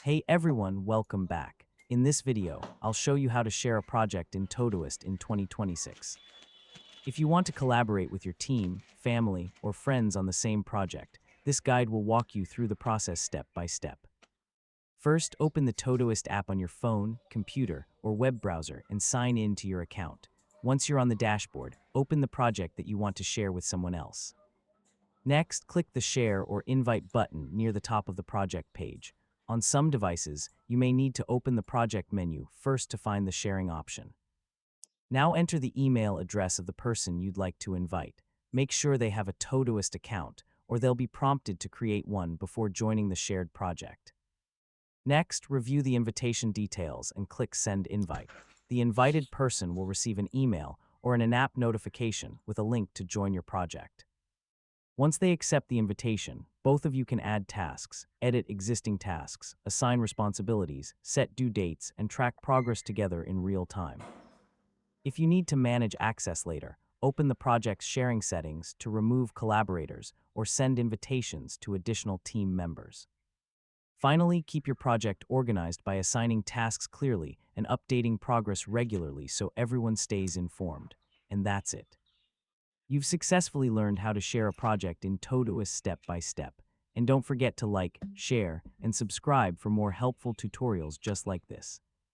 Hey everyone, welcome back. In this video, I'll show you how to share a project in Todoist in 2026. If you want to collaborate with your team, family, or friends on the same project, this guide will walk you through the process step by step. First, open the Todoist app on your phone, computer, or web browser and sign in to your account. Once you're on the dashboard, open the project that you want to share with someone else. Next, click the Share or Invite button near the top of the project page. On some devices, you may need to open the project menu first to find the sharing option. Now enter the email address of the person you'd like to invite. Make sure they have a Todoist account, or they'll be prompted to create one before joining the shared project. Next, review the invitation details and click Send Invite. The invited person will receive an email or an in-app notification with a link to join your project. Once they accept the invitation, both of you can add tasks, edit existing tasks, assign responsibilities, set due dates, and track progress together in real time. If you need to manage access later, open the project's sharing settings to remove collaborators or send invitations to additional team members. Finally, keep your project organized by assigning tasks clearly and updating progress regularly so everyone stays informed. And that's it. You've successfully learned how to share a project in Todoist step by step. And don't forget to like, share, and subscribe for more helpful tutorials just like this.